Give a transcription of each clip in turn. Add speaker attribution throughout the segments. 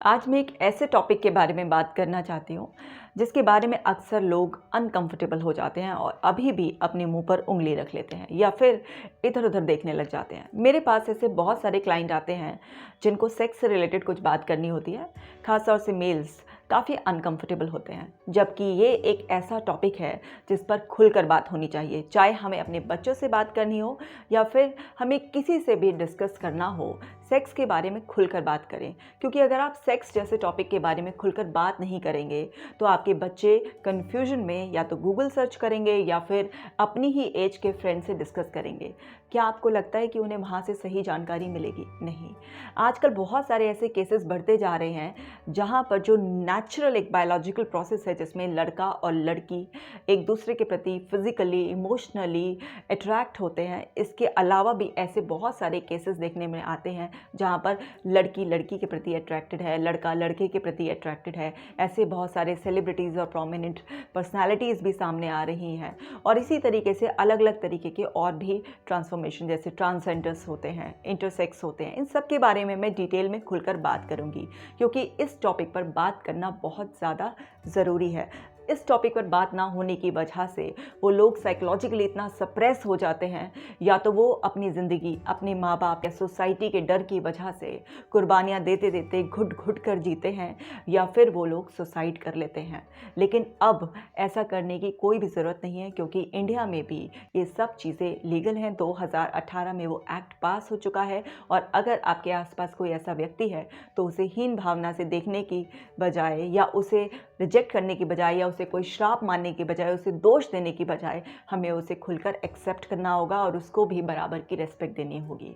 Speaker 1: आज मैं एक ऐसे टॉपिक के बारे में बात करना चाहती हूँ जिसके बारे में अक्सर लोग अनकंफर्टेबल हो जाते हैं और अभी भी अपने मुंह पर उंगली रख लेते हैं या फिर इधर उधर देखने लग जाते हैं। मेरे पास ऐसे बहुत सारे क्लाइंट आते हैं जिनको सेक्स से रिलेटेड कुछ बात करनी होती है। खासतौर से मेल्स काफ़ी अनकंफर्टेबल होते हैं, जबकि ये एक ऐसा टॉपिक है जिस पर खुलकर बात होनी चाहिए। चाहे हमें अपने बच्चों से बात करनी हो या फिर हमें किसी से भी डिस्कस करना हो, सेक्स के बारे में खुलकर बात करें। क्योंकि अगर आप सेक्स जैसे टॉपिक के बारे में खुलकर बात नहीं करेंगे तो आपके बच्चे कन्फ्यूजन में या तो गूगल सर्च करेंगे या फिर अपनी ही एज के फ्रेंड से डिस्कस करेंगे। क्या आपको लगता है कि उन्हें वहाँ से सही जानकारी मिलेगी? नहीं। आजकल बहुत सारे ऐसे केसेस बढ़ते जा रहे हैं जहाँ पर जो नेचुरल एक बायोलॉजिकल प्रोसेस है जिसमें लड़का और लड़की एक दूसरे के प्रति फिजिकली इमोशनली अट्रैक्ट होते हैं, इसके अलावा भी ऐसे बहुत सारे केसेस देखने में आते हैं जहाँ पर लड़की लड़की के प्रति अट्रैक्टेड है, लड़का लड़के के प्रति अट्रैक्टेड है। ऐसे बहुत सारे सेलिब्रिटीज़ और प्रोमिनेंट पर्सनालिटीज़ भी सामने आ रही हैं और इसी तरीके से अलग अलग तरीके के और भी ट्रांसफॉर्मेशन जैसे ट्रांसजेंडर्स होते हैं, इंटरसेक्स होते हैं। इन सब के बारे में मैं डिटेल में खुलकर बात करूंगी क्योंकि इस टॉपिक पर बात करना बहुत ज़्यादा ज़रूरी है। इस टॉपिक पर बात ना होने की वजह से वो लोग साइकोलॉजिकली इतना सप्रेस हो जाते हैं, या तो वो अपनी ज़िंदगी अपने माँ बाप या सोसाइटी के डर की वजह से कुर्बानियाँ देते देते घुट घुट कर जीते हैं, या फिर वो लोग सुसाइड कर लेते हैं। लेकिन अब ऐसा करने की कोई भी ज़रूरत नहीं है क्योंकि इंडिया में भी ये सब चीज़ें लीगल हैं। 2018 में वो एक्ट पास हो चुका है और अगर आपके आसपास कोई ऐसा व्यक्ति है तो उसे हीन भावना से देखने की बजाय या उसे रिजेक्ट करने की बजाय या उसे कोई श्राप मानने की बजाय, उसे दोष देने की बजाय हमें उसे खुलकर एक्सेप्ट करना होगा और उसको भी बराबर की रिस्पेक्ट देनी होगी।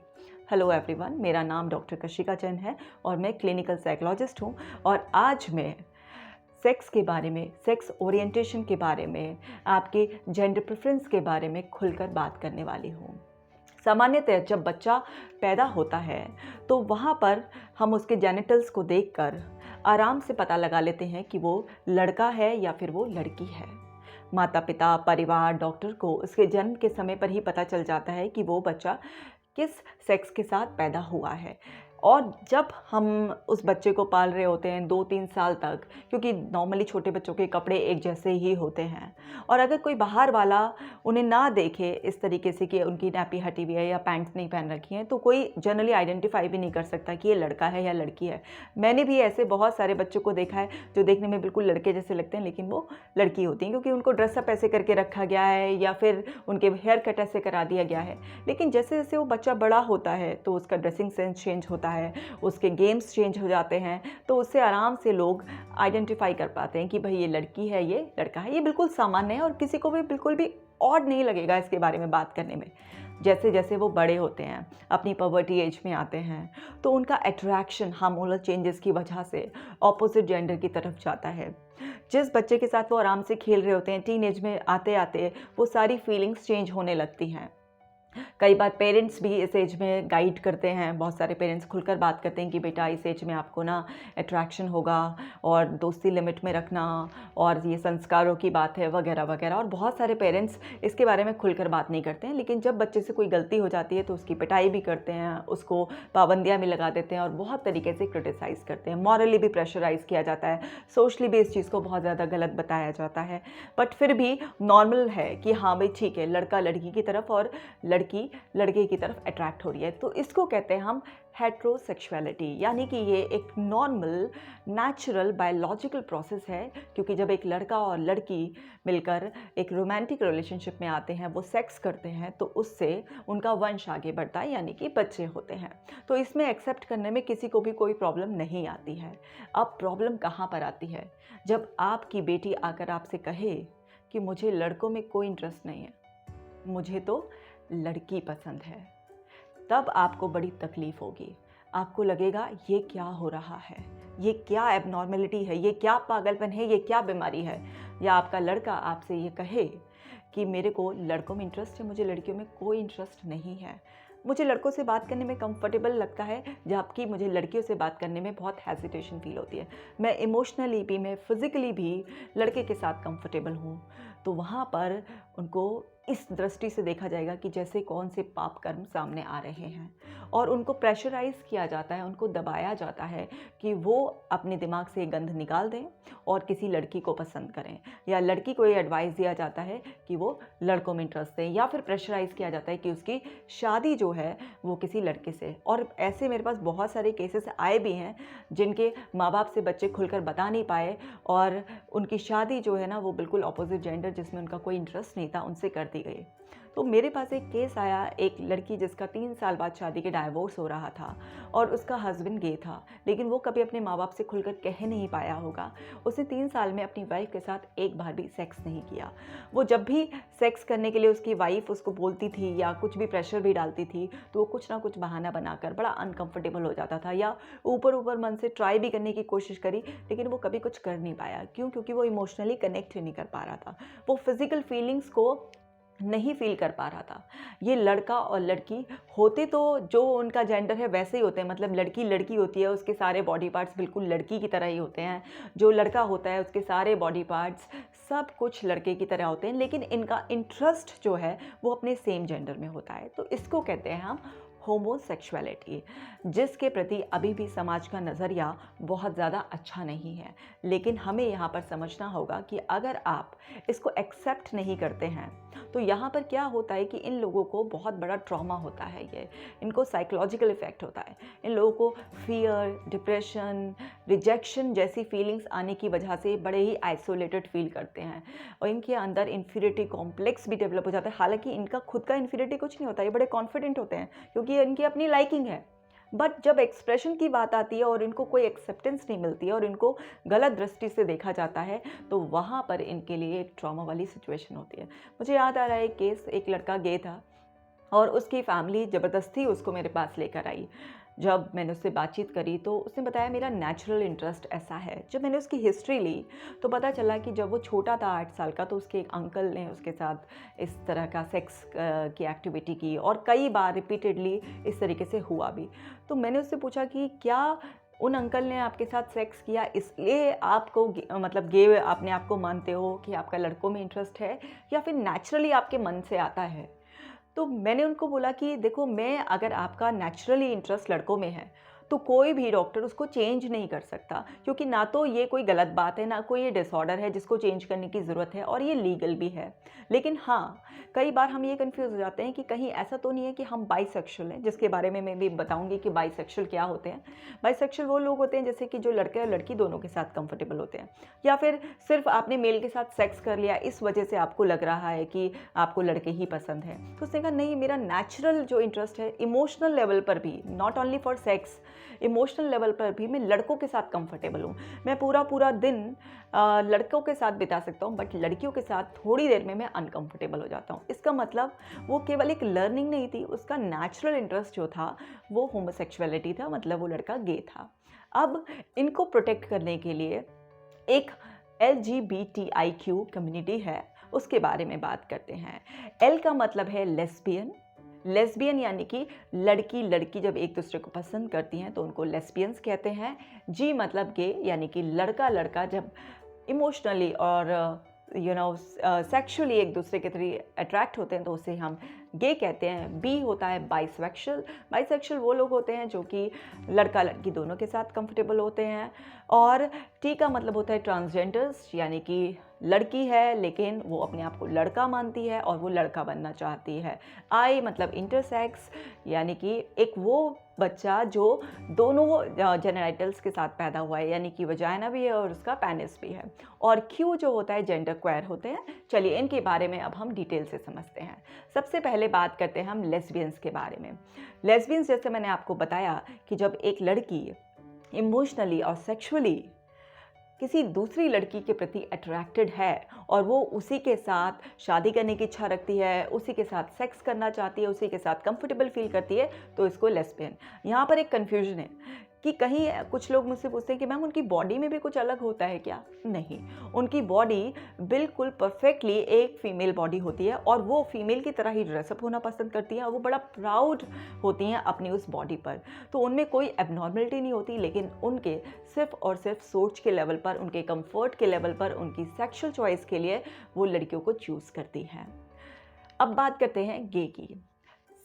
Speaker 1: हेलो एवरीवन, मेरा नाम डॉक्टर कशिका चंद है और मैं क्लिनिकल साइकोलॉजिस्ट हूँ और आज मैं सेक्स के बारे में, सेक्स ओरिएंटेशन के बारे में, आपके जेंडर प्रेफरेंस के बारे में खुलकर बात करने वाली हूँ। सामान्यतः जब बच्चा पैदा होता है तो वहाँ पर हम उसके जेनिटल्स को देखकर आराम से पता लगा लेते हैं कि वो लड़का है या फिर वो लड़की है। माता पिता, परिवार, डॉक्टर को उसके जन्म के समय पर ही पता चल जाता है कि वो बच्चा किस सेक्स के साथ पैदा हुआ है। और जब हम उस बच्चे को पाल रहे होते हैं 2-3 साल तक, क्योंकि नॉर्मली छोटे बच्चों के कपड़े एक जैसे ही होते हैं, और अगर कोई बाहर वाला उन्हें ना देखे इस तरीके से कि उनकी नैपी हटी हुई है या पैंट्स नहीं पहन रखी हैं, तो कोई जनरली आइडेंटिफाई भी नहीं कर सकता कि ये लड़का है या लड़की है। मैंने भी ऐसे बहुत सारे बच्चों को देखा है जो देखने में बिल्कुल लड़के जैसे लगते हैं लेकिन वो लड़की होती हैं, क्योंकि उनको ड्रेसअप ऐसे करके रखा गया है या फिर उनके हेयर कट ऐसे करा दिया गया है। लेकिन जैसे जैसे वो बच्चा बड़ा होता है तो उसका ड्रेसिंग सेंस चेंज होता है, उसके गेम्स चेंज हो जाते हैं, तो उससे आराम से लोग आइडेंटिफाई कर पाते हैं कि भाई ये लड़की है, ये लड़का है। ये बिल्कुल सामान्य है और किसी को भी बिल्कुल भी ऑड नहीं लगेगा इसके बारे में बात करने में। जैसे जैसे वो बड़े होते हैं, अपनी पवर्टी एज में आते हैं, तो उनका अट्रैक्शन हार्मोनल चेंजेस की वजह से ऑपोजिट जेंडर की तरफ जाता है। जिस बच्चे के साथ वो आराम से खेल रहे होते हैं, टीन एज में आते आते वो सारी फीलिंग्स चेंज होने लगती हैं। कई बार पेरेंट्स भी इस एज में गाइड करते हैं, बहुत सारे पेरेंट्स खुलकर बात करते हैं कि बेटा इस एज में आपको ना अट्रैक्शन होगा और दोस्ती लिमिट में रखना और ये संस्कारों की बात है वगैरह वगैरह। और बहुत सारे पेरेंट्स इसके बारे में खुलकर बात नहीं करते हैं, लेकिन जब बच्चे से कोई गलती हो जाती है तो उसकी पिटाई भी करते हैं, उसको पाबंदियाँ भी लगा देते हैं और बहुत तरीके से क्रिटिसाइज़ करते हैं। मॉरली भी प्रेशराइज़ किया जाता है, सोशली भी इस चीज़ को बहुत ज़्यादा गलत बताया जाता है। बट फिर भी नॉर्मल है कि हाँ भाई ठीक है, लड़का लड़की की तरफ और लड़की लड़के की तरफ अट्रैक्ट हो रही है, तो इसको कहते हैं हम हेट्रोसेक्सुअलिटी। यानी कि ये एक नॉर्मल नेचुरल बायोलॉजिकल प्रोसेस है, क्योंकि जब एक लड़का और लड़की मिलकर एक रोमांटिक रिलेशनशिप में आते हैं, वो सेक्स करते हैं, तो उससे उनका वंश आगे बढ़ता है, यानी कि बच्चे होते हैं। तो इसमें एक्सेप्ट करने में किसी को भी कोई प्रॉब्लम नहीं आती है। अब प्रॉब्लम कहाँ पर आती है? जब आपकी बेटी आकर आपसे कहे कि मुझे लड़कों में कोई इंटरेस्ट नहीं है, मुझे तो लड़की पसंद है, तब आपको बड़ी तकलीफ होगी। आपको लगेगा ये क्या हो रहा है, ये क्या एबनॉर्मेलिटी है, ये क्या पागलपन है, ये क्या बीमारी है। या आपका लड़का आपसे ये कहे कि मेरे को लड़कों में इंटरेस्ट है, मुझे लड़कियों में कोई इंटरेस्ट नहीं है, मुझे लड़कों से बात करने में कंफर्टेबल लगता है, जबकि मुझे लड़कियों से बात करने में बहुत हेजिटेशन फील होती है। मैं इमोशनली भी, मैं फिज़िकली भी लड़के के साथ कंफर्टेबल हूँ। तो वहाँ पर उनको इस दृष्टि से देखा जाएगा कि जैसे कौन से पाप कर्म सामने आ रहे हैं, और उनको प्रेशराइज़ किया जाता है, उनको दबाया जाता है कि वो अपने दिमाग से गंध निकाल दें और किसी लड़की को पसंद करें, या लड़की को ये एडवाइस दिया जाता है कि वो लड़कों में इंटरेस्ट दें, या फिर प्रेशराइज़ किया जाता है कि उसकी शादी जो है वो किसी लड़के से। और ऐसे मेरे पास बहुत सारे केसेस आए भी हैं जिनके माँ बाप से बच्चे खुलकर बता नहीं पाए, और उनकी शादी जो है ना वो बिल्कुल अपोजिट जेंडर जिसमें उनका कोई इंटरेस्ट नहीं था उनसे कर दी गई। तो मेरे पास एक केस आया, एक लड़की जिसका 3 साल बाद शादी के डाइवोर्स हो रहा था, और उसका हस्बैंड गे था, लेकिन वो कभी अपने माँ बाप से खुलकर कह नहीं पाया होगा। उसने 3 साल में अपनी वाइफ के साथ एक बार भी सेक्स नहीं किया। वो जब भी सेक्स करने के लिए उसकी वाइफ उसको बोलती थी या कुछ भी प्रेशर भी डालती थी, तो वो कुछ ना कुछ बहाना बनाकर बड़ा अनकंफर्टेबल हो जाता था, या ऊपर ऊपर मन से ट्राई भी करने की कोशिश करी, लेकिन वो कभी कुछ कर नहीं पाया। क्यों? क्योंकि वो इमोशनली कनेक्ट नहीं कर पा रहा था, वो फिजिकल फीलिंग्स को नहीं फील कर पा रहा था। ये लड़का और लड़की होते तो जो उनका जेंडर है वैसे ही होते हैं, मतलब लड़की लड़की होती है, उसके सारे बॉडी पार्ट्स बिल्कुल लड़की की तरह ही होते हैं। जो लड़का होता है उसके सारे बॉडी पार्ट्स सब कुछ लड़के की तरह होते हैं, लेकिन इनका इंटरेस्ट जो है वो अपने सेम जेंडर में होता है। तो इसको कहते हैं हम होमोसेक्सुअलिटी, जिसके प्रति अभी भी समाज का नज़रिया बहुत ज़्यादा अच्छा नहीं है। लेकिन हमें यहाँ पर समझना होगा कि अगर आप इसको एक्सेप्ट नहीं करते हैं तो यहाँ पर क्या होता है कि इन लोगों को बहुत बड़ा ट्रॉमा होता है, ये इनको साइकोलॉजिकल इफ़ेक्ट होता है। इन लोगों को फियर, डिप्रेशन, रिजेक्शन जैसी फीलिंग्स आने की वजह से बड़े ही आइसोलेटेड फील करते हैं, और इनके अंदर इन्फीरियरिटी कॉम्प्लेक्स भी डेवलप हो जाता है। हालांकि इनका खुद का इन्फीरियरिटी कुछ नहीं होता, ये बड़े कॉन्फिडेंट होते हैं क्योंकि ये इनकी अपनी लाइकिंग है। बट जब एक्सप्रेशन की बात आती है और इनको कोई एक्सेप्टेंस नहीं मिलती है और इनको गलत दृष्टि से देखा जाता है, तो वहाँ पर इनके लिए एक ट्रॉमा वाली सिचुएशन होती है। मुझे याद आ रहा है एक केस, एक लड़का गे था और उसकी फैमिली ज़बरदस्ती उसको मेरे पास लेकर आई। जब मैंने उससे बातचीत करी तो उसने बताया मेरा नेचुरल इंटरेस्ट ऐसा है। जब मैंने उसकी हिस्ट्री ली तो पता चला कि जब वो छोटा था 8 साल का, तो उसके एक अंकल ने उसके साथ इस तरह का सेक्स की एक्टिविटी की, और कई बार रिपीटेडली इस तरीके से हुआ भी। तो मैंने उससे पूछा कि क्या उन अंकल ने आपके साथ सेक्स किया इसलिए आपको मतलब गे अपने आप को मानते हो कि आपका लड़कों में इंटरेस्ट है, या फिर नेचुरली आपके मन से आता है? तो मैंने उनको बोला कि देखो, मैं अगर आपका नेचुरली इंटरेस्ट लड़कों में है तो कोई भी डॉक्टर उसको चेंज नहीं कर सकता, क्योंकि ना तो ये कोई गलत बात है, ना कोई ये डिसऑर्डर है जिसको चेंज करने की ज़रूरत है, और ये लीगल भी है। लेकिन हाँ, कई बार हम ये कंफ्यूज हो जाते हैं कि कहीं ऐसा तो नहीं है कि हम बाइसेक्सुअल हैं, जिसके बारे में मैं भी बताऊंगी कि बाइसेक्सुअल क्या होते हैं। बाइसेक्सुअल वो लोग होते हैं जैसे कि जो लड़के और लड़की दोनों के साथ कंफर्टेबल होते हैं, या फिर सिर्फ आपने मेल के साथ सेक्स कर लिया इस वजह से आपको लग रहा है कि आपको लड़के ही पसंद है। तो उसने कहा नहीं, मेरा नेचुरल जो इंटरेस्ट है इमोशनल लेवल पर भी, not only for sex, emotional level पर भी मैं लड़कों के साथ कंफर्टेबल हूँ। मैं पूरा पूरा दिन लड़कों के साथ बिता सकता हूँ, बट लड़कियों के साथ थोड़ी देर में मैं अनकंफर्टेबल हो जाता हूँ। इसका मतलब वो केवल एक लर्निंग नहीं थी, उसका नेचुरल इंटरेस्ट जो था वो होमोसेक्सुअलिटी था, मतलब वो लड़का गे था। अब इनको प्रोटेक्ट करने के लिए एक LGBTIQ कम्युनिटी है, उसके बारे में बात करते हैं। L का मतलब है लेस्बियन। लेस्बियन यानी कि लड़की लड़की जब एक दूसरे को पसंद करती हैं तो उनको लेस्बियंस कहते हैं। G मतलब गे, यानी कि लड़का लड़का जब इमोशनली और सेक्सुअली एक दूसरे के थ्रू अट्रैक्ट होते हैं तो उसे हम गे कहते हैं। बी होता है बाइसेक्सुअल। बाइसेक्सुअल वो लोग होते हैं जो कि लड़का लड़की दोनों के साथ कंफर्टेबल होते हैं। और टी का मतलब होता है ट्रांसजेंडर्स, यानी कि लड़की है लेकिन वो अपने आप को लड़का मानती है और वो लड़का बनना चाहती है। आई मतलब इंटरसेक्स, यानी कि एक वो बच्चा जो दोनों जेनेटल्स के साथ पैदा हुआ है, यानी कि वजाइना भी है और उसका पेनिस भी है। और क्यू जो होता है जेंडर क्वेयर होते हैं। चलिए इनके बारे में अब हम डिटेल से समझते हैं। सबसे पहले बात करते हैं हम लेस्बियंस के बारे में। लेस्बियंस, जैसे मैंने आपको बताया कि जब एक लड़की इमोशनली और सेक्सुअली किसी दूसरी लड़की के प्रति अट्रैक्टेड है और वो उसी के साथ शादी करने की इच्छा रखती है, उसी के साथ सेक्स करना चाहती है, उसी के साथ कंफर्टेबल फील करती है, तो इसको लेस्बियन। यहाँ पर एक कन्फ्यूजन है कि कहीं कुछ लोग मुझसे पूछते हैं कि मैम उनकी बॉडी में भी कुछ अलग होता है क्या? नहीं, उनकी बॉडी बिल्कुल परफेक्टली एक फीमेल बॉडी होती है और वो फीमेल की तरह ही ड्रेसअप होना पसंद करती हैं और वो बड़ा प्राउड होती हैं अपनी उस बॉडी पर। तो उनमें कोई एबनॉर्मलिटी नहीं होती, लेकिन उनके सिर्फ और सिर्फ सोच के लेवल पर, उनके कंफर्ट के लेवल पर, उनकी सेक्सुअल चॉइस के लिए वो लड़कियों को चूज़ करती हैं। अब बात करते हैं गे की।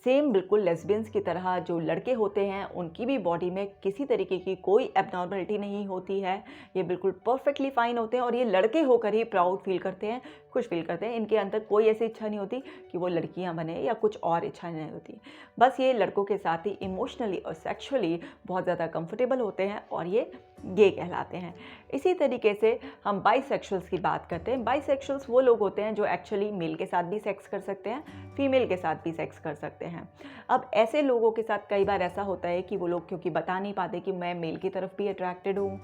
Speaker 1: सेम बिल्कुल लेस्बियंस की तरह जो लड़के होते हैं उनकी भी बॉडी में किसी तरीके की कोई एबनॉर्मलिटी नहीं होती है। ये बिल्कुल परफेक्टली फाइन होते हैं और ये लड़के होकर ही प्राउड फील करते हैं, खुश फील करते हैं। इनके अंदर कोई ऐसी इच्छा नहीं होती कि वो लड़कियां बने या कुछ और इच्छा नहीं होती। बस ये लड़कों के साथ ही इमोशनली और सेक्सुअली बहुत ज़्यादा कंफर्टेबल होते हैं और ये गे कहलाते हैं। इसी तरीके से हम बाइसेक्सुअल्स की बात करते हैं। बाइसेक्सुअल्स वो लोग होते हैं जो एक्चुअली मेल के साथ भी सेक्स कर सकते हैं, फीमेल के साथ भी सेक्स कर सकते हैं। अब ऐसे लोगों के साथ कई बार ऐसा होता है कि वो लोग क्योंकि बता नहीं पाते कि मैं मेल की तरफ भी अट्रैक्टेड हूँ,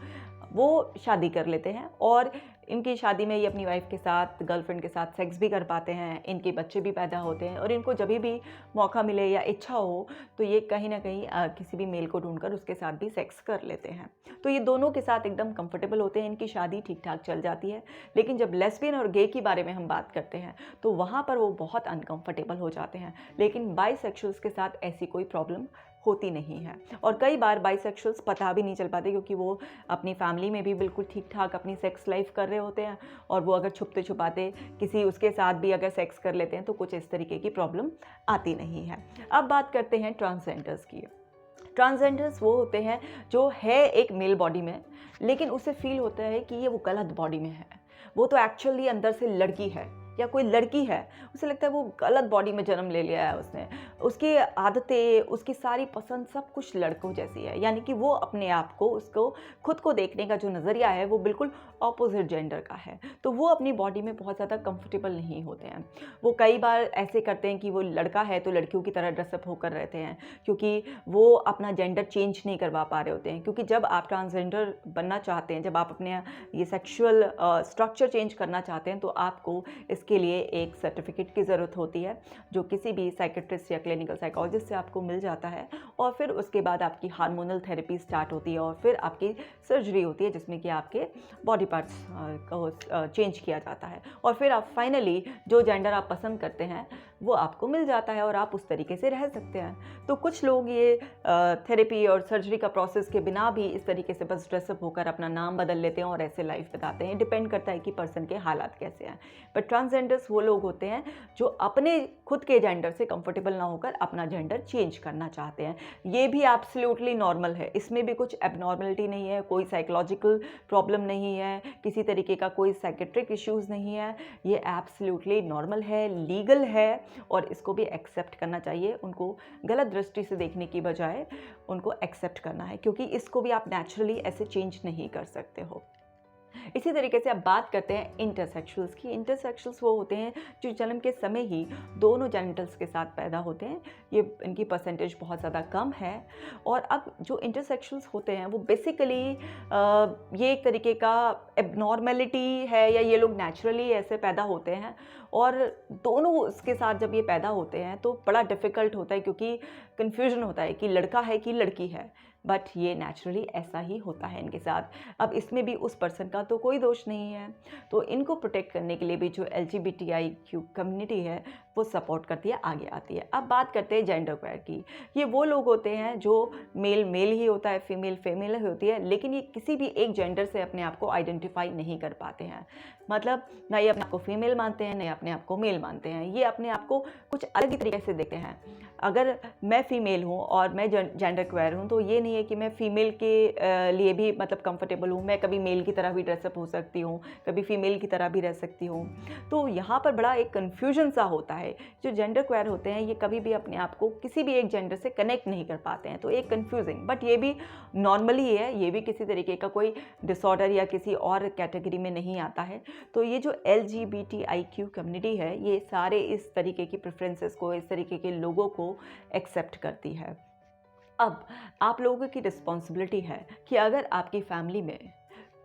Speaker 1: वो शादी कर लेते हैं और इनकी शादी में ये अपनी वाइफ के साथ, गर्लफ्रेंड के साथ सेक्स भी कर पाते हैं, इनके बच्चे भी पैदा होते हैं और इनको जब भी मौका मिले या इच्छा हो तो ये कहीं ना कहीं किसी भी मेल को ढूंढकर उसके साथ भी सेक्स कर लेते हैं। तो ये दोनों के साथ एकदम कंफर्टेबल होते हैं, इनकी शादी ठीक ठाक चल जाती है। लेकिन जब लेस्बियन और गे के बारे में हम बात करते हैं तो वहाँ पर वो बहुत अनकंफर्टेबल हो जाते हैं। लेकिन बाइसेक्सुअल्स के साथ ऐसी कोई प्रॉब्लम होती नहीं है और कई बार बाइसेक्सुअल्स पता भी नहीं चल पाते क्योंकि वो अपनी फैमिली में भी बिल्कुल ठीक ठाक अपनी सेक्स लाइफ कर रहे होते हैं और वो अगर छुपते छुपाते किसी उसके साथ भी अगर सेक्स कर लेते हैं तो कुछ इस तरीके की प्रॉब्लम आती नहीं है। अब बात करते हैं ट्रांसजेंडर्स की। ट्रांसजेंडर्स वो होते हैं जो है एक मेल बॉडी में, लेकिन उसे फील होता है कि ये वो गलत बॉडी में है। वो तो एक्चुअली अंदर से लड़की है या कोई लड़की है, उसे लगता है वो गलत बॉडी में जन्म ले लिया है उसने, उसकी आदतें, उसकी सारी पसंद सब कुछ लड़कों जैसी है। यानी कि वो अपने आप को, उसको खुद को देखने का जो नज़रिया है वो बिल्कुल ऑपोजिट जेंडर का है। तो वो अपनी बॉडी में बहुत ज़्यादा कंफर्टेबल नहीं होते हैं। वो कई बार ऐसे करते हैं कि वो लड़का है तो लड़कियों की तरह ड्रेसअप होकर रहते हैं क्योंकि वो अपना जेंडर चेंज नहीं करवा पा रहे होते हैं। क्योंकि जब आप ट्रांसजेंडर बनना चाहते हैं, जब आप अपने ये सेक्सुअल स्ट्रक्चर चेंज करना चाहते हैं तो आपको इसके लिए एक सर्टिफिकेट की ज़रूरत होती है जो किसी भी साइकेट्रिस्ट या क्लिनिकल साइकोलॉजिस्ट से आपको मिल जाता है और फिर उसके बाद आपकी हार्मोनल थेरेपी स्टार्ट होती है और फिर आपकी सर्जरी होती है जिसमें कि आपके बॉडी पार्ट्स को चेंज किया जाता है और फिर आप फाइनली जो जेंडर आप पसंद करते हैं वो आपको मिल जाता है और आप उस तरीके से रह सकते हैं। तो कुछ लोग ये थेरेपी और सर्जरी का प्रोसेस के बिना भी इस तरीके से बस ड्रेसअप होकर अपना नाम बदल लेते हैं और ऐसे लाइफ बिताते हैं। डिपेंड करता है कि पर्सन के हालात कैसे हैं। बट ट्रांसजेंडर्स वो लोग होते हैं जो अपने खुद के जेंडर से कंफर्टेबल ना होकर अपना जेंडर चेंज करना चाहते हैं। ये भी एब्सोल्युटली नॉर्मल है, इसमें भी कुछ एबनॉर्मलिटी नहीं है, कोई साइकोलॉजिकल प्रॉब्लम नहीं है, किसी तरीके का कोई साइकेट्रिक इश्यूज़ नहीं है। ये एब्सोल्युटली नॉर्मल है, लीगल है और इसको भी एक्सेप्ट करना चाहिए। उनको गलत दृष्टि से देखने की बजाय उनको एक्सेप्ट करना है क्योंकि इसको भी आप नेचुरली ऐसे चेंज नहीं कर सकते हो। इसी तरीके से अब बात करते हैं इंटरसेक्सुअल्स की। इंटरसेक्सुअल्स वो होते हैं जो जन्म के समय ही दोनों जेनिटल्स के साथ पैदा होते हैं। ये इनकी परसेंटेज बहुत ज़्यादा कम है। और अब जो इंटरसेक्सुअल्स होते हैं वो बेसिकली ये एक तरीके का एबनॉर्मेलिटी है या ये लोग नेचुरली ऐसे पैदा होते हैं और दोनों उसके साथ जब ये पैदा होते हैं तो बड़ा डिफ़िकल्ट होता है क्योंकि कन्फ्यूजन होता है कि लड़का है कि लड़की है। बट ये नेचुरली ऐसा ही होता है इनके साथ। अब इसमें भी उस पर्सन का तो कोई दोष नहीं है। तो इनको प्रोटेक्ट करने के लिए भी जो LGBTIQ कम्युनिटी है वो सपोर्ट करती है, आगे आती है। अब बात करते हैं जेंडर क्वेयर की। ये वो लोग होते हैं जो मेल मेल ही होता है, फीमेल फीमेल ही होती है, लेकिन ये किसी भी एक जेंडर से अपने आप को आइडेंटिफाई नहीं कर पाते हैं। मतलब ना ये अपने आप को फीमेल मानते हैं, ना अपने आप को मेल मानते हैं। ये अपने आप को कुछ अलग ही तरीके से देखते हैं। अगर मैं फ़ीमेल हूँ और मैं जेंडर क्वेयर हूँ तो ये नहीं है कि मैं फ़ीमेल के लिए भी मतलब कंफर्टेबल हूँ। मैं कभी मेल की तरह भी ड्रेसअप हो सकती हूँ, कभी फ़ीमेल की तरह भी रह सकती हूँ। तो यहाँ पर बड़ा एक कन्फ्यूजन सा होता है। जो जेंडर क्वेयर होते हैं ये कभी भी अपने आप को किसी भी एक जेंडर से कनेक्ट नहीं कर पाते हैं। तो एक कन्फ्यूजिंग, बट ये भी नॉर्मली है, ये भी किसी तरीके का कोई डिसऑर्डर या किसी और कैटेगरी में नहीं आता है। तो ये जो LGBTIQ कम्युनिटी है ये सारे इस तरीके की प्रेफरेंसेस को, इस तरीके के लोगों को एक्सेप्ट करती है। अब आप लोगों की रिस्पॉन्सिबिलिटी है कि अगर आपकी फैमिली में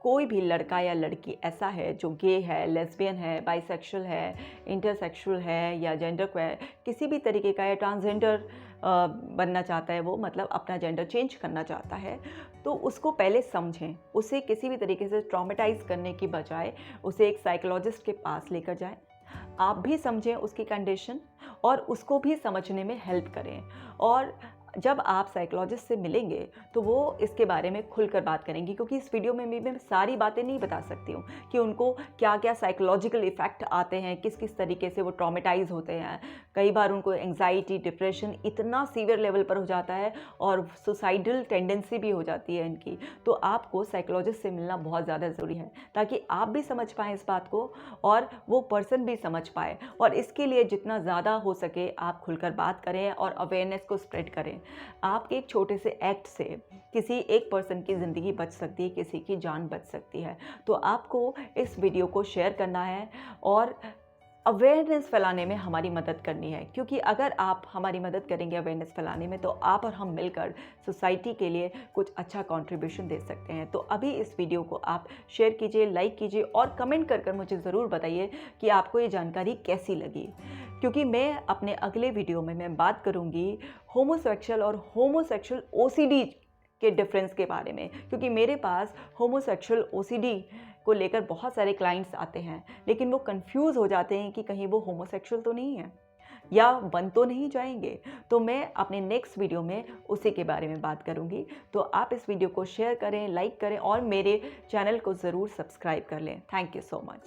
Speaker 1: कोई भी लड़का या लड़की ऐसा है जो गे है, लेस्बियन है, बाइसेक्सुअल है, इंटरसेक्सुअल है या जेंडर क्वेयर किसी भी तरीके का या ट्रांसजेंडर बनना चाहता है, वो मतलब अपना जेंडर चेंज करना चाहता है, तो उसको पहले समझें। उसे किसी भी तरीके से ट्रॉमेटाइज़ करने की बजाय उसे एक साइकोलॉजिस्ट के पास लेकर जाएं। आप भी समझें उसकी कंडीशन और उसको भी समझने में हेल्प करें। और जब आप साइकोलॉजिस्ट से मिलेंगे तो वो इसके बारे में खुलकर बात करेंगी, क्योंकि इस वीडियो में मैं सारी बातें नहीं बता सकती हूँ कि उनको क्या क्या साइकोलॉजिकल इफ़ेक्ट आते हैं, किस किस तरीके से वो ट्रॉमेटाइज होते हैं। कई बार उनको एंग्जाइटी, डिप्रेशन इतना सीवियर लेवल पर हो जाता है और सुसाइडल टेंडेंसी भी हो जाती है इनकी। तो आपको साइकोलॉजिस्ट से मिलना बहुत ज़्यादा ज़रूरी है, ताकि आप भी समझ पाएँ इस बात को और वो पर्सन भी समझ पाए। और इसके लिए जितना ज़्यादा हो सके आप खुलकर बात करें और अवेयरनेस को स्प्रेड करें। आपके एक छोटे से एक्ट से किसी एक पर्सन की ज़िंदगी बच सकती है, किसी की जान बच सकती है। तो आपको इस वीडियो को शेयर करना है और अवेयरनेस फैलाने में हमारी मदद करनी है, क्योंकि अगर आप हमारी मदद करेंगे अवेयरनेस फैलाने में तो आप और हम मिलकर सोसाइटी के लिए कुछ अच्छा कंट्रीब्यूशन दे सकते हैं। तो अभी इस वीडियो को आप शेयर कीजिए, लाइक कीजिए और कमेंट कर मुझे ज़रूर बताइए कि आपको ये जानकारी कैसी लगी, क्योंकि मैं अपने अगले वीडियो में मैं बात करूँगी होमोसेक्सुअल और होमोसेक्सुअल ओसीडी के डिफरेंस के बारे में, क्योंकि मेरे पास होमोसेक्सुअल ओसीडी को लेकर बहुत सारे क्लाइंट्स आते हैं, लेकिन वो कंफ्यूज हो जाते हैं कि कहीं वो होमोसेक्सुअल तो नहीं है या बन तो नहीं जाएंगे। तो मैं अपने नेक्स्ट वीडियो में उसी के बारे में बात करूंगी। तो आप इस वीडियो को शेयर करें, लाइक करें और मेरे चैनल को ज़रूर सब्सक्राइब कर लें। Thank you so much.